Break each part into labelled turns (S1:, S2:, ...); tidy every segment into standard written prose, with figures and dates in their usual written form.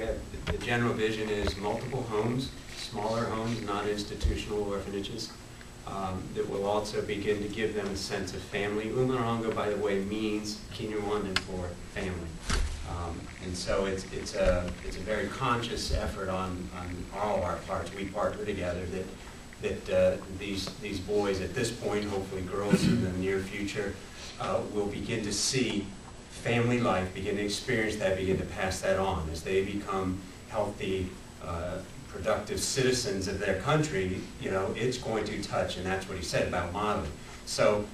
S1: have the general vision is multiple homes, smaller homes, not institutional orphanages, that will also begin to give them a sense of family. Umuryango, by the way, means Kinyarwanda for family. And so it's a very conscious effort on all our parts. We partner together that these boys at this point, hopefully girls in the near future, will begin to see family life, begin to experience that, begin to pass that on as they become healthy, productive citizens of their country. You know, it's going to touch, and that's what he said about modeling. So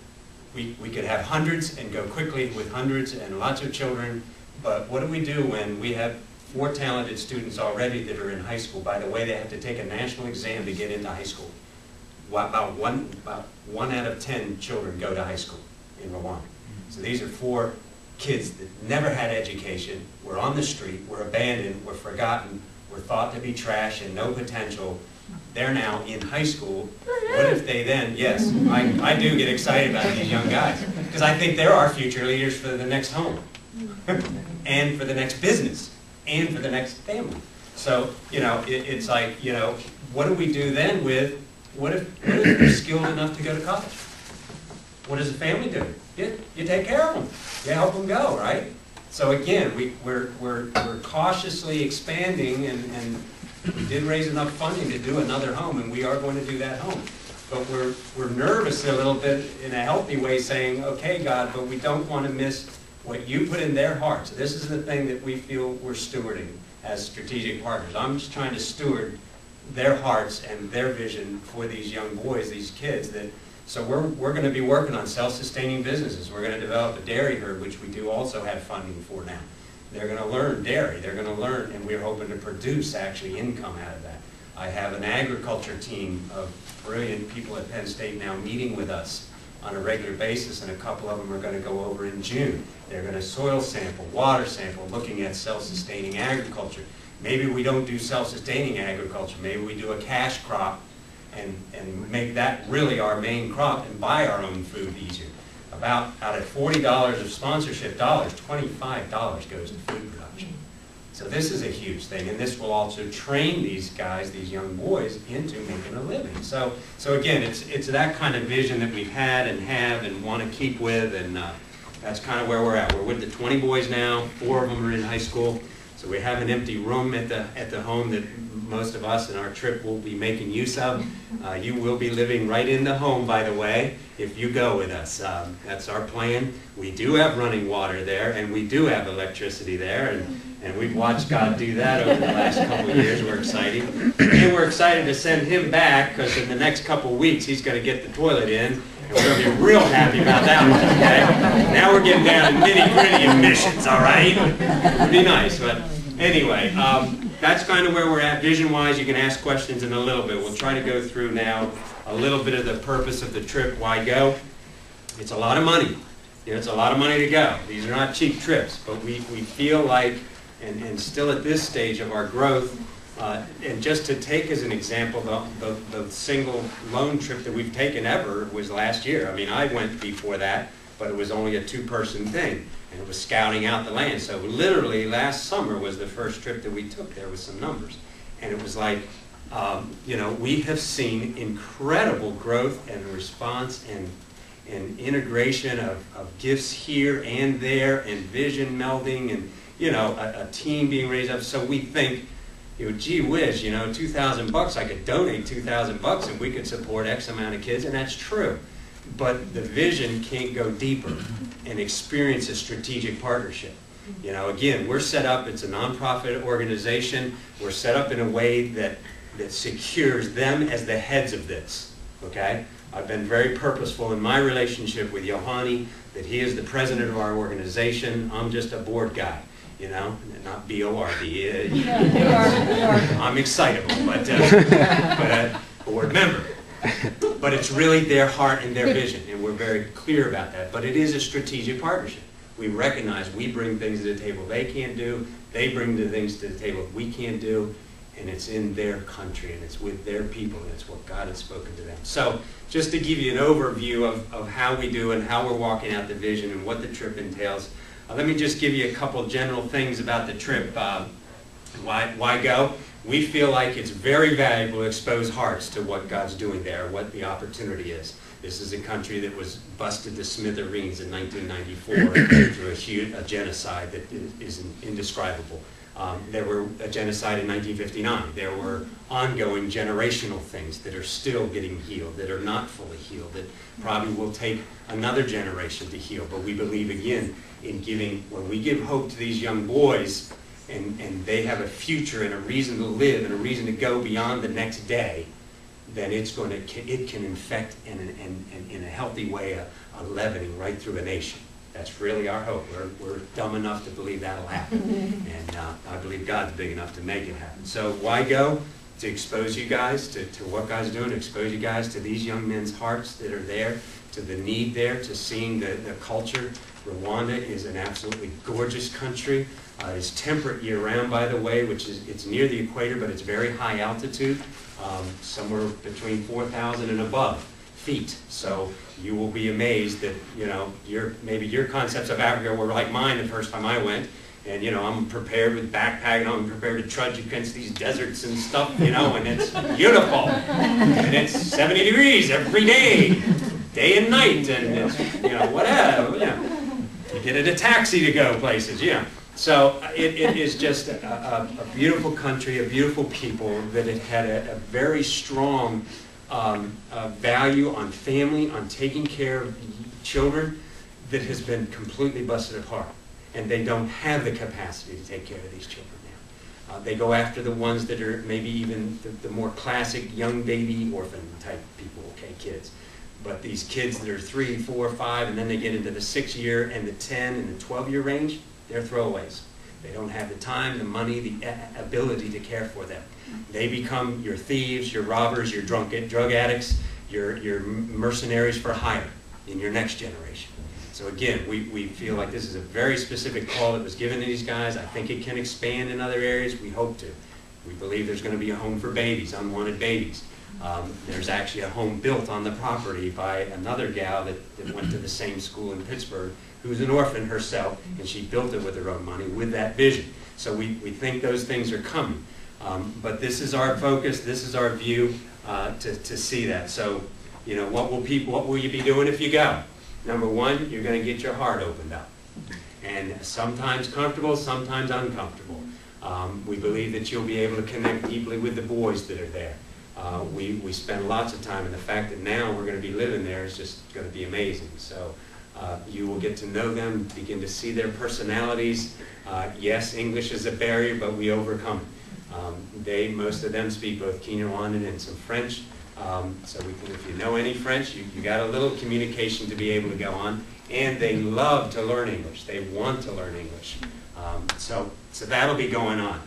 S1: we could have hundreds and go quickly with hundreds and lots of children, but what do we do when we have 4 talented students already that are in high school? By the way, they have to take a national exam to get into high school. About one out of 10 children go to high school in Rwanda. So these are 4 kids that never had education, were on the street, were abandoned, were forgotten, were thought to be trash and no potential. They're now in high school. What if they then, yes, I do get excited about these young guys, because I think they're our future leaders for the next home, and for the next business, and for the next family. So, you know, it's like, you know, what do we do then with, what if they're skilled enough to go to college? What does the family do? You take care of them. You help them go, right? So again, we're cautiously expanding, and we did raise enough funding to do another home, and we are going to do that home. But we're nervous a little bit in a healthy way, saying, okay, God, but we don't want to miss what you put in their hearts. This is the thing that we feel we're stewarding as strategic partners. I'm just trying to steward their hearts and their vision for these young boys, these kids. So we're going to be working on self-sustaining businesses. We're going to develop a dairy herd, which we do also have funding for now. They're going to learn dairy. They're going to learn, and we're hoping to produce actually income out of that. I have an agriculture team of brilliant people at Penn State now meeting with us on a regular basis, and a couple of them are going to go over in June. They're going to soil sample, water sample, looking at self-sustaining agriculture. Maybe we don't do self-sustaining agriculture. Maybe we do a cash crop and make that really our main crop and buy our own food easier. Out of $40 of sponsorship dollars, $25 goes to food production. So this is a huge thing, and this will also train these guys, these young boys, into making a living. So again, it's that kind of vision that we've had and have and want to keep with, and that's kind of where we're at. We're with the 20 boys now. 4 of them are in high school. So we have an empty room at the home that most of us in our trip will be making use of. You will be living right in the home, by the way, if you go with us. That's our plan. We do have running water there, and we do have electricity there, and we've watched God do that over the last couple of years. We're excited. And we're excited to send him back, because in the next couple of weeks he's going to get the toilet in, and we're going to be real happy about that one, okay? Now we're getting down to nitty-gritty of missions, all right? It would be nice, but anyway, that's kind of where we're at vision-wise. You can ask questions in a little bit. We'll try to go through now a little bit of the purpose of the trip, why go. It's a lot of money. You know, it's a lot of money to go. These are not cheap trips, but we feel like, and still at this stage of our growth, and just to take as an example, the single lone trip that we've taken ever was last year. I mean, I went before that, but it was only a 2-person thing, and it was scouting out the land. So literally last summer was the first trip that we took there with some numbers. And it was like, you know, we have seen incredible growth and response and integration of gifts here and there, and vision melding, and, you know, a team being raised up. So we think, you know, gee whiz, you know, $2,000, I could donate $2,000 and we could support X amount of kids, and that's true. But the vision can't go deeper and experience a strategic partnership. You know, again, we're set up, it's a nonprofit organization, we're set up in a way that secures them as the heads of this, okay? I've been very purposeful in my relationship with Yohani, that he is the president of our organization. I'm just a board guy, you know, not B-O-R-D. I'm excitable, but a board member. But it's really their heart and their vision, and we're very clear about that. But it is a strategic partnership. We recognize we bring things to the table they can't do, they bring the things to the table we can't do, and it's in their country, and it's with their people, and it's what God has spoken to them. So just to give you an overview of how we do and how we're walking out the vision and what the trip entails, let me just give you a couple general things about the trip. Why go? We feel like it's very valuable to expose hearts to what God's doing there, what the opportunity is. This is a country that was busted to smithereens in 1994 through a genocide that is indescribable. There were a genocide in 1959. There were ongoing generational things that are still getting healed, that are not fully healed, that probably will take another generation to heal. But we believe, again, in giving, when we give hope to these young boys, and they have a future and a reason to live and a reason to go beyond the next day, then it can infect in a healthy way a leavening right through a nation. That's really our hope. We're dumb enough to believe that'll happen. And I believe God's big enough to make it happen. So why go? To expose you guys to what God's doing, to expose you guys to these young men's hearts that are there, to the need there, to seeing the culture. Rwanda is an absolutely gorgeous country. It's temperate year-round, by the way, which is, it's near the equator, but it's very high altitude, somewhere between 4,000 and above feet. So you will be amazed that, you know, maybe your concepts of Africa were like mine the first time I went. And, you know, I'm prepared with backpacking, I'm prepared to trudge against these deserts and stuff, you know, and it's beautiful. And it's 70 degrees every day, day and night, and it's, you know, whatever, you know. You get in a taxi to go places, you know. So it is just a beautiful country, a beautiful people that have had a very strong value on family, on taking care of children, that has been completely busted apart. And they don't have the capacity to take care of these children now. They go after the ones that are maybe even the more classic young baby orphan type people, okay, kids. But these kids that are 3, 4, 5, and then they get into the 6-year and the 10 and the 12-year range, they're throwaways. They don't have the time, the money, the ability to care for them. They become your thieves, your robbers, your drug addicts, your mercenaries for hire in your next generation. So again, we feel like this is a very specific call that was given to these guys. I think it can expand in other areas. We hope to. We believe there's going to be a home for babies, unwanted babies. There's actually a home built on the property by another gal that went to the same school in Pittsburgh, who's an orphan herself, and she built it with her own money with that vision. So we think those things are coming. But this is our focus, this is our view to see that. So, you know, what will you be doing if you go? Number one, you're going to get your heart opened up. And sometimes comfortable, sometimes uncomfortable. We believe that you'll be able to connect deeply with the boys that are there. We spend lots of time, and the fact that now we're going to be living there is just going to be amazing. So you will get to know them, begin to see their personalities. Yes, English is a barrier, but we overcome it. Most of them speak both Kinyarwanda and some French. So if you know any French, you got a little communication to be able to go on. And they love to learn English. They want to learn English. So that'll be going on.